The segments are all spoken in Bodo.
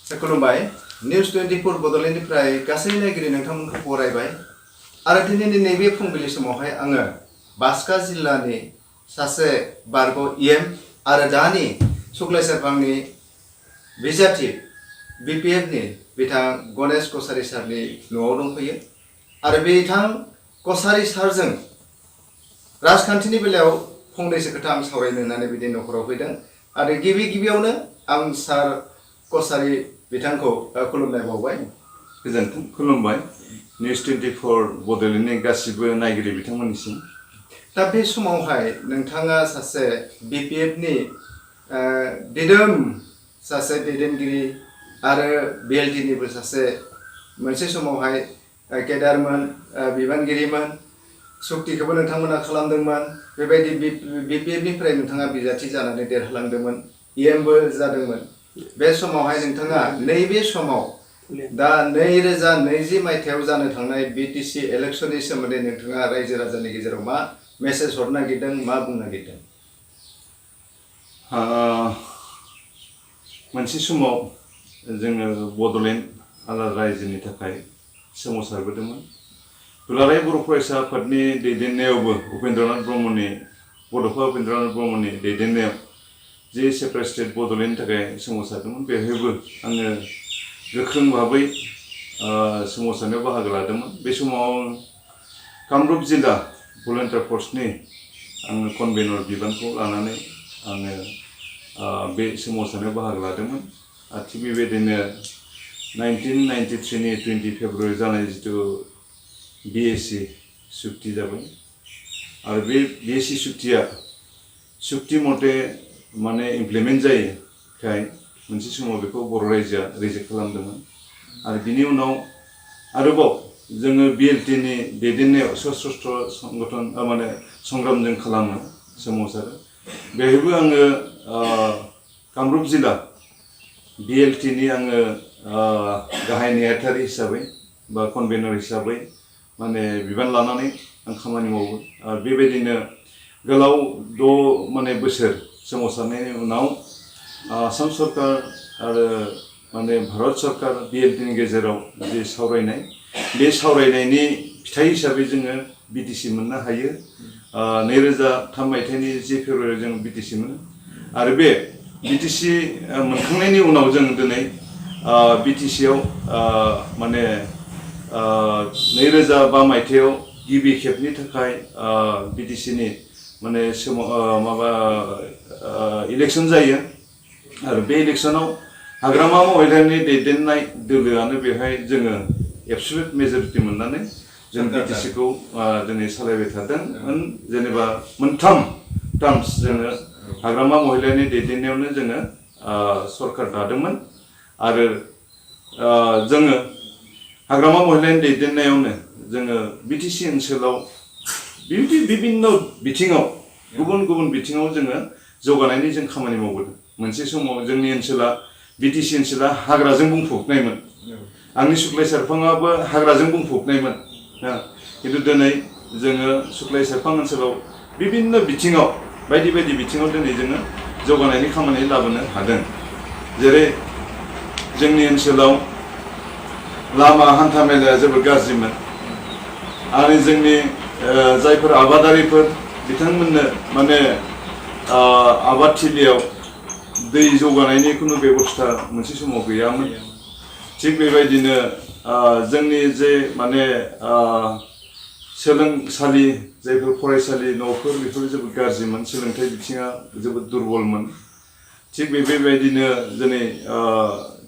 खुलुमबाय निउस 24 बड'लेण्डनिफ्राय गासै नायगिरि नोंथांमोनखौ बरायबाय आरो दिनैनि नैबे फुंबिलि समावहाय आङो बाक्सा जिल्लानि सासे बारग' इएम आरो दानि सुक्लाय सेरफांनि बिजाथि बिपिएफनि बिथां गणेश कसारी सारनि न'आव दंफैयो आरो बिथां कसारी सारजों राजखान्थिनि बेलायाव फंनैसो खोथा आं सावरायनो होननानै बिदि न'खराव फैदों आरो गिबियावनो आं सार कसारी बिथांखौ खुलुमनाय बावबाय गोजोन्थों खुलुमबाय निउस 24 बड'लेण्डनि गासिबो नायगिरि बिथांमोननिसिम दा बे समावहाय नोंथाङा सासे बिपिएफनि दिदोम सासे दैदेनगिरि आरो बिएलटिनिबो सासे मोनसे समावहाय केडारमोन बिबानगिरिमोन सुक्तिखौबो नोंथांमोना खालामदोंमोन बेबायदि बिपिएफनिफ्राय नोंथाङा बिजाथि जानानै देरहालांदोंमोन इएमबो जादोंमोन बे समावहाय नोंथाङा नैबे समाव दा 2020 मायथाइयाव जानो थांनाय बिटिसि इलेक्शननि सोमोन्दै नोंथाङा रायजो राजानि गेजेराव मा मेसेज हरनो नागिरदों मा बुंनो नागिरदों मोनसे समाव जोङो बड'लेण्ड आलादा रायजोनि थाखाय सोमावसारबोदोंमोन दुलाराय बर' फरायसा आफादनि दैदेननायावबो उपेन्द्रनाथ ब्रह्मनि बड'फा उपेन्द्रनाथ ब्रह्मनि दैदेननायाव जे सेपारेट स्टेट बड'लेण्डनि थाखाय सोमावसारदोंमोन बेवहायबो आङो गोख्रों भाबै सोमावसारनायाव बाहागो लादोंमोन बे समाव कामरुप जिल्ला भलुन्टियार फर्सनि आङो कनभेनर बिबानखौ लानानै आङो बे सोमावसारनायाव बाहागो लादोंमोन थिग बेबायदिनो 1993 नि 20 फेब्रुवारि जानाय जिथु बिएसि सुक्ति जाबाय आरो बे बिएसि सुक्ति मथे माने इमप्लिमेन्ट जायोखाय मोनसे समाव बेखौ बर' रायजोआ रिजेक्ट खालामदोंमोन आरो बिनि उनाव आरोबाव जोङो बिएलटिनि दैदेननायाव सशस्त्र संगठन माने संग्रामजों खालामो सोमावसारो बेहायबो आङो कामरुप जिल्ला बिएलटिनि आङो गाहाय नेहाथारि हिसाबै बा कनभेनर हिसाबै माने बिबान लानानै आं खामानि मावो आरो बेबायदिनो गोलाव 6 माने बोसोर सोमावसारनायनि उनाव आसाम सरकार आरो माने भारत सरकार बिएलटिनि गेजेराव जे सावरायनाय बे सावरायनायनि फिथाइ हिसाबै जोङो बिटिसि मोननो हायो 2003 मायथाइनि 10 फेब्रुवारियाव जों बिटिसि मोनो आरो बे बिटिसि मोनखांनायनि उनाव जों दिनै बिटिसियाव माने 2005 मायथाइयाव गिबि खेबनि थाखाय बिटिसिनि माने माबा इलेक्शन जायो आरो बे इलेक्शनाव हाग्रामा महिलारिनि दैदेननाय दोलोआनो बेवहाय जोङो एबसुलुट मेजरिटि मोननानै जों बिटिसिखौ दिनै सालायबाय थादों जेनेबा मोनथाम टार्म्स जोङो हाग्रामा महिलारिनि दैदेननायावनो जोङो सरकार दादोंमोन आरो जोङो हाग्रामा महिलारिनि दैदेननायावनो जोङो बिटिसि ओनसोलाव बिभिन्न बिथिङाव गुबुन बिथिङाव जोङो जौगानायनि जों खामानि मावबोदों मोनसे समाव जोंनि ओनसोला बिटिसि ओनसोला हाग्राजों बुंफबनायमोन आंनि सुक्लाय सेरफाङाबो हाग्राजों बुंफबनायमोन खिन्थु दिनै जोङो सुक्लाय सेरफां ओनसोलाव बिभिन्न बिथिङाव बायदि बिथिङाव दिनै जोङो जौगानायनि खामानि लाबोनो हादों जेरै जोंनि ओनसोलाव लामा हान्था मेलाया जोबोद गाज्रिमोन आरो जोंनि जायफोर आबादारिफोर बिथांमोननो माने आबादथिलियाव दै जौगानायनि खुनु बेबस्था मोनसे समाव गैयामोन थिग बेबायदिनो जोंनि जे माने सोलोंसालि जायफोर फरायसालि न'फोर बेफोर जोबोद गाज्रिमोन सोलोंथाइ बिथिङा जोबोद दुरबलमोन थिग बेबायदिनो दिनै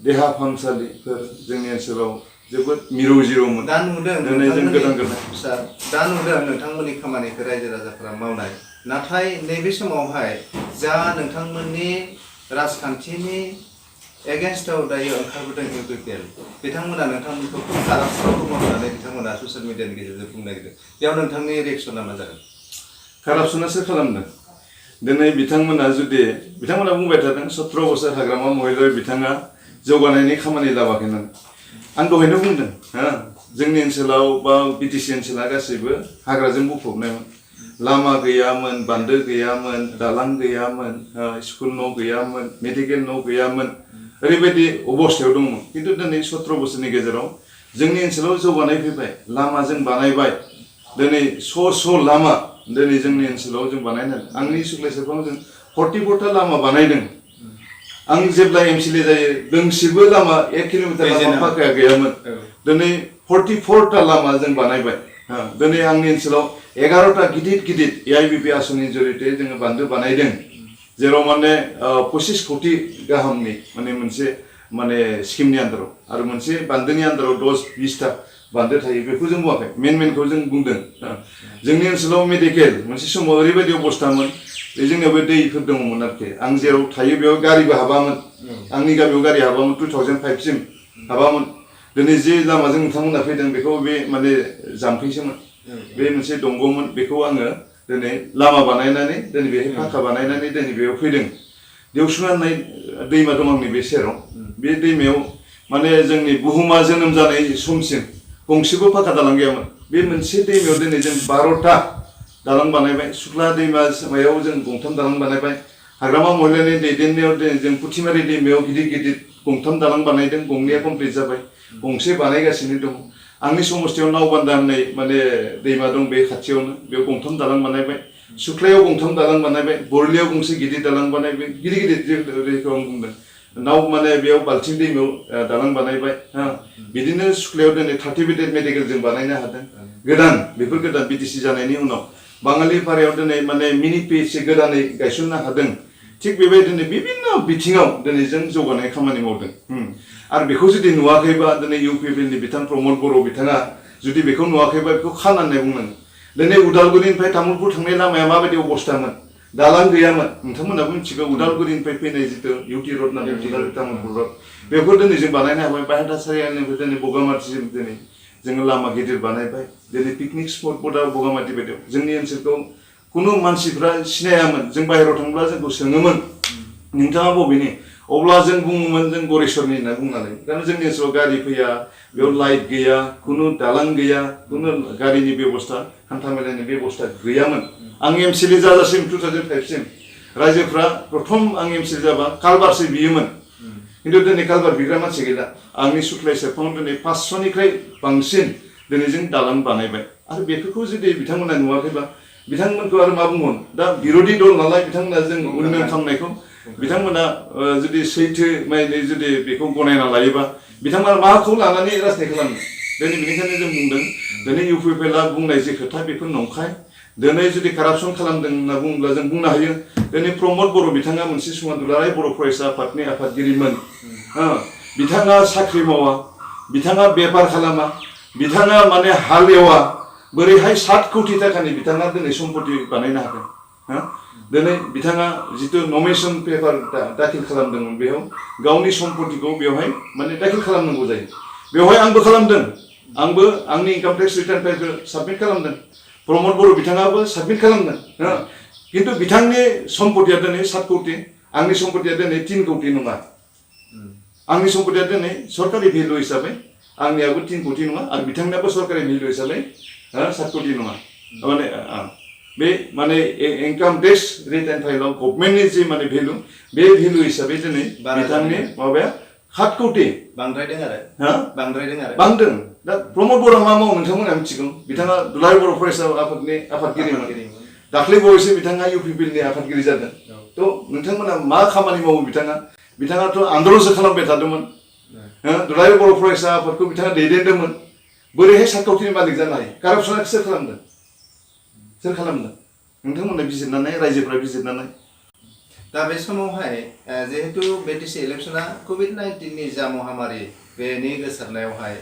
देहा फाहामसालिफोर जोंनि ओनसोलाव जोबोद मिरौ जिरौमोन दा नुदों दिनै जों गोदान सार दा नुदों नोंथांमोननि खामानिखौ रायजो राजाफोरा मावनाय नाथाय नैबे समावहाय जा नोंथांमोननि राजखान्थिनि एगेन्स्टआव दायो ओंखारबोदों इउपिपिएल बिथांमोना नोंथांमोनखौ कारापसन दङ होननानै बिथांमोना ससियेल मिडियानि गेजेरजों बुंनो नागिरदों बेयाव नोंथांनि रिएक्सना मा जागोन कारापसनासो खालामदों दिनै बिथांमोना बुंबाय थादों 17 बोसोर हाग्रामा महिलारि बिथाङा जौगानायनि खामानि लाबाखै होननानै आं दहायनो बुंदों जोंनि ओनसोलाव बा बिटिसि ओनसोला गासैबो हाग्राजों बुंफबनायमोन लामा गैयामोन बान्दो गैयामोन दालां गैयामोन स्कुल न' गैयामोन मेडिकेल न' गैयामोन ओरैबायदि अबस्थायाव दंमोन खिन्थु दिनै 17 बोसोरनि गेजेराव जोंनि ओनसोलाव जौगानाय फैबाय लामा जों बानायबाय दिनै स' लामा दिनै जोंनि ओनसोलाव जों बानायनो आंनि सुक्लाय सेरफाङाव जों 44टा लामा बानायदों आं जेब्ला एमसिएलए जायो दोंसेबो लामा 1 किल'मिटार लामा फाखाया गैयामोन दिनै 44टा लामा जों बानायबाय दिनै आंनि ओनसोलाव 11टा गिदिर एआइबिपि आसनि जरिये जोङो बान्दो बानायदों जेराव माने 25 कोटी गाहामनि माने मोनसे माने स्किमनि आन्दाराव आरो मोनसे बान्दोनि आन्दाराव 10-20टा बान्दो थायो बेखौ जों बुङाखै मेनखौ जों बुंदों जोंनि ओनसोलाव मेडिकेल मोनसे समाव ओरैबायदि अबस्थामोन जोंनियाव बे दैफोर दङमोन आरोखि आं जेराव थायो बेयाव गारिबो हाबामोन आंनि गामियाव गारि हाबामोन 2005 सिम हाबामोन दिनै जे लामाजों नोंथांमोना फैदों बेखौ बे माने जाम्फैसोमोन बे मोनसे दंग'मोन बेखौ आङो दिनै लामा बानायनानै दिनै बेहाय फाखा बानायनानै दिनै बेयाव फैदों देवसुङा होननाय दैमा दं आंनि बे सेराव बे दैमायाव माने जोंनि बुहुमा जोनोम जानाय समसिम गंसेबो फाखा दालां गैयामोन बे मोनसे दैमायाव दिनै जों 12टा दालां बानायबाय सुक्ला दैमायाव जों गंथाम दालां बानायबाय हाग्रामा महिलानि दैदेननायाव जों पुथिमारि दैमायाव गिदिर गंथाम दालां बानायदों गंनैया कमप्लिट जाबाय गंसे बानायगासिनो दं आंनि समस्थियाव नावबान्दा होननाय माने दैमा दं बे खाथियावनो बेयाव गंथाम दालां बानायबाय सुक्लायाव गंथाम दालां बानायबाय बरलियाव गंसे गिदिर दालां बानायबाय गिदिर जेखौ आं बुंदों नाव माने बेयाव बाल्थिं दैमायाव दालां बानायबाय बिदिनो सुक्लायाव दिनै 30 बेडेड मेडिकेल जों बानायनो हादों गोदान बेफोर गोदान बिटिसि जानायनि उनाव बाङालिपारायाव दिनै माने मिनि पिएचसि गोदानै गायसननो हादों थिग बेबायदिनो बिभिन्न बिथिङाव दिनै जों जौगानाय खामानि मावदों आरो बेखौ जुदि नुवाखैबा दिनै इउपिपिएलनि बिथां प्रमद बर' बिथाङा जुदि बेखौ नुवाखैबा बेखौ खानानै बुंनांगोन दिनै उदालगुरिनिफ्राय तामुलपुर थांनाय लामाया माबायदि अबस्थामोन दालां गैयामोन नोंथांमोनाबो मिथिगौ उदालगुरिनिफ्राय फैनाय जितु इउटि रड होननानै उदालगुरि तामुलपुर रड बेखौ दिनै जों बानायनो हाबाय बाहेन्दासारिनिफ्राय दिनै बगामाथिसिम दिनै जोङो लामा गिदिर बानायबाय दिनै पिकनिक स्पटबो दा बगामाथि बायदियाव जोंनि ओनसोलखौ कुनु मानसिफ्रा सिनायामोन जों बाहेरायाव थांब्ला जोंखौ सोङोमोन नोंथाङा बबेनि अब्ला जों बुङोमोन जों गरेस्वरनि होनना बुंनानै कारण जोंनि ओनसोलाव गारि फैया बेयाव लाइट गैया कुनु दालां गैया कुनु गारिनि बेबस्था हान्था मेलानि बेबस्था गैयामोन आं एमसिएलए जाजासिम 2005 सिम रायजोफ्रा प्रथम आं एमसिएलए जाबा कालबारसो बियोमोन खिन्थु दिनै कालबार बिग्रा मानसि गैला आंनि सुक्लाय सेरफाङाव दिनै 500निख्रुइ बांसिन दिनै जों दालां बानायबाय आरो बेफोरखौ जुदि बिथांमोना नुवाखैबा बिथांमोनखौ आरो मा बुंगोन दा बिरोधी दल नालाय बिथांमोना जों उन्नयन खालामनायखौ बिथांमोना जुदि सैथो माने जुदि बेखौ गनायना लायोबा बिथांमोना माखौ लानानै राजनिति खालामनो दिनै बेनिखायनो जों बुंदों दिनै इउपिपिएलआ बुंनाय जे खोथा बेफोर नंखाय दिनै जुदि कारापसन खालामदों होनना बुङोब्ला जों बुंनो हायो दिनै प्रमद बर' बिथाङा मोनसे समाव दुलाराय बर' फरायसा आफादनि आफादगिरिमोन बिथाङा साख्रि मावा बिथाङा बेफार खालामा बिथाङा माने हालेवा बोरैहाय 7 कोटी थाखानि बिथाङा दिनै सम्पति बानायनो हादों दिनै बिथाङा जितु नमिनेशन पेपार दाखिल खालामदोंमोन बेयाव गावनि सम्पतिखौ बेवहाय माने दाखिल खालामनांगौ जायो बेवहाय आंबो खालामदों आंबो आंनि इनकाम टेक्स रिटार्न फाइलखौ साबमिट खालामदों प्रमद बर' बिथाङाबो साबमिट खालामदों खिन्थु बिथांनि सम्पतिया दिनै 7 कोटी आंनि सम्पतिया दिनै 3 कोटी नङा आंनि सम्पतिया दिनै सरकारि भेलु हिसाबै आंनियाबो 3 कोटी नङा आरो बिथांनियाबो सरकारि भेलु हिसाबै 7 कोटी नङा माने बे माने इनकाम टेक्स रिटार्न फाइलाव गभर्नमेन्टनि जे माने भेलु बे भेलु हिसाबै दिनै बिथांनि माबाया 7 कोटी बांद्रायदों आरो बांदों दा प्रमद बर'आ मा मावो नोंथांमोना मिथिगौ बिथाङा दुलाराय बर' फरायसा आफादनि आफादगिरिमोन दाख्लै बावैसो बिथाङा इउपिपिएलनि आफादगिरि जादों थ' नोंथांमोना मा खामानि मावो बिथाङाथ' आन्दलनसो खालामबाय थादोंमोन दुलाराय बर' फरायसा आफादखौ बिथाङा दैदेनदोंमोन बोरैहाय 7 कोटीनि मालिक जानो हायो कारापसना सोर खालामदों नोंथांमोना बिजिरनानै रायजोफ्रा बिजिरनानै दा बे समावहाय जिहेतु बिटिसि इलेक्शना COVID-19नि जा महामारी बेनि गोसारनायावहाय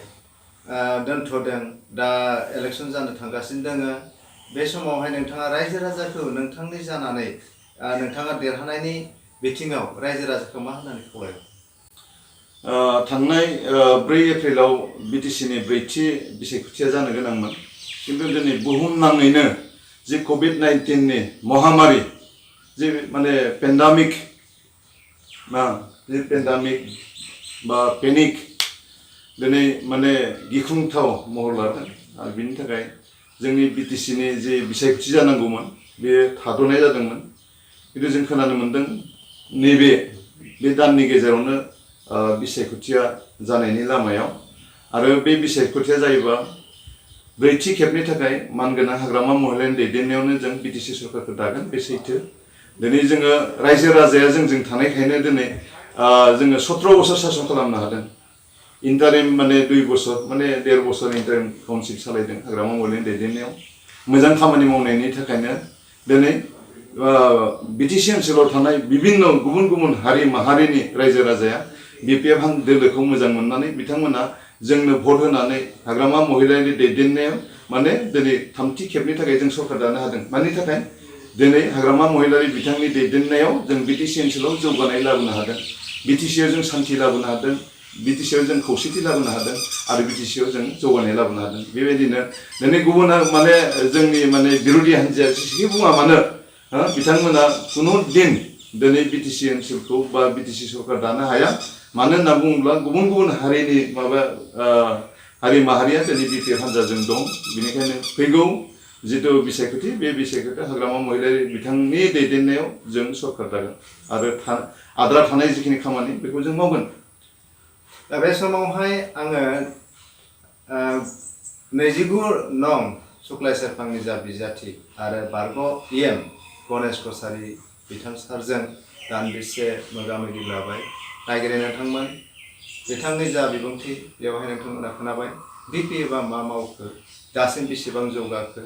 दोनथ'दों दा इलेक्शन जानो थांगासिनो दोङो बे समावहाय नोंथाङा रायजो राजाखौ नोंथांनि जानानै नोंथाङा देरहानायनि बिथिङाव रायजो राजाखौ मा होननानै खावलायो थांनाय 4 एप्रिलाव बिटिसिनि 4थि बिसायख'थिया जानो गोनांमोन खिन्थु दिनै बुहुमनाङैनो जे COVID-19नि महामारी जे माने पेन्डामिक बा पेनिक दिनै माने गिख्रंथाव महर लादों आरो बिनि थाखाय जोंनि बिटिसिनि जे बिसायख'थि जानांगौमोन बे थाद'नाय जादोंमोन खिन्थु जों खोनानो मोन्दों नैबे दाननि गेजेरावनो बिसायख'थिया जानायनि लामायाव आरो बे बिसायख'थिया जायोबा ब्रैथि खेबनि थाखाय मानगोनां हाग्रामा महिलानि दैदेननायावनो जों बिटिसि सरकारखौ दागोन बे सैथो दिनै जोङो रायजो राजाया जोंजों थानायखायनो दिनै जोङो 17 बोसोर सासन खालामनो हादों इन्टारिम माने 2 बोसोर माने 1.5 बोसोर इन्टारिम काउन्सिल सालायदों हाग्रामा महिलानि दैदेननायाव मोजां खामानि मावनायनि थाखायनो दिनै बिटिसि ओनसोलाव थानाय बिभिन्न गुबुन गुबुन हारि माहारिनि रायजो राजाया बिपिएफ दोलोखौ मोजां मोननानै बिथांमोना जोंनो भट होनानै हाग्रामा महिलानि दैदेननायाव माने दिनै थामथि खेबनि थाखाय जों सरकार दानो हादों मानि थाखाय दिनै हाग्रामा महिलारि बिथांनि दैदेननायाव जों बिटिसि ओनसोलाव जौगानाय लाबोनो हादों बिटिसिआव जों शान्ति लाबोनो हादों बिटिसिआव जों खौसेथि लाबोनो हादों आरो बिटिसिआव जों जौगानाय लाबोनो हादों बेबायदिनो दिनै गुबुना माने जोंनि माने बिरोधि हान्जाया जेसेखि बुङा मानो बिथांमोना कुनु दिन दिनै बिटिसि ओनसोलखौ बा बिटिसि सरकार दानो हाया मानो होनना बुङोब्ला गुबुन गुबुन हारिनि माबा हारि माहारिया दिनै बिपिएफ हान्जाजों दं बेनिखायनो फैगौ जितु बिसायख'थि बे बिसायख'थि हाग्रामा महिलारि बिथांनि दैदेननायाव जों सरकार दागोन आरो आद्रा थानाय जिखिनि खामानि बेखौ जों मावगोन दा बे समावहाय आङो 29 नं सुक्लाय सेरफांनि जा बिजाथि आरो बारग' इएम गणेश कसारी बिथां सारजों दान्दिसे मोगा मोगि लाबाय नायगिरनाय नोंथांमोन बिथांनि जा बिबुंथि बेवहाय नोंथांमोना खोनाबाय बिपिएफआ मा मावखो दासिम बेसेबां जौगाखो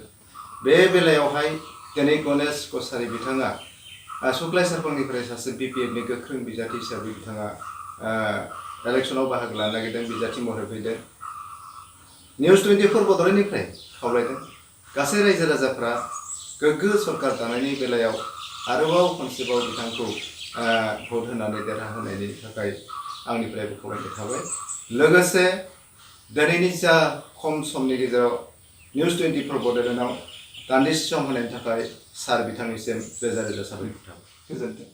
बे बेलायावहाय दिनै गणेश कसारी बिथाङा सुक्लाय सेरफांनिफ्राय सासे बिपिएफनि गोख्रों बिजाथि हिसाबै बिथाङा इलेक्सनाव बाहागो लानो नागिरदों बिजाथि महरै फैदों निउस 24 बड'लेण्डनिफ्राय खावलायदों गासै रायजो राजाफ्रा गोग्गो सरकार दानायनि बेलायाव आरोबाव खनसेबाव बिथांखौ भट होनानै देरहाहोनायनि थाखाय आंनिफ्रायबो खावलायनाय थाबाय लोगोसे दिनैनि जा खम समनि गेजेराव निउस 24 बड'लेण्डआव दान्दिसे सम होनायनि थाखाय सार बिथांनिसिम रोजा रोजा साबायखर थाबाय गोजोन्थों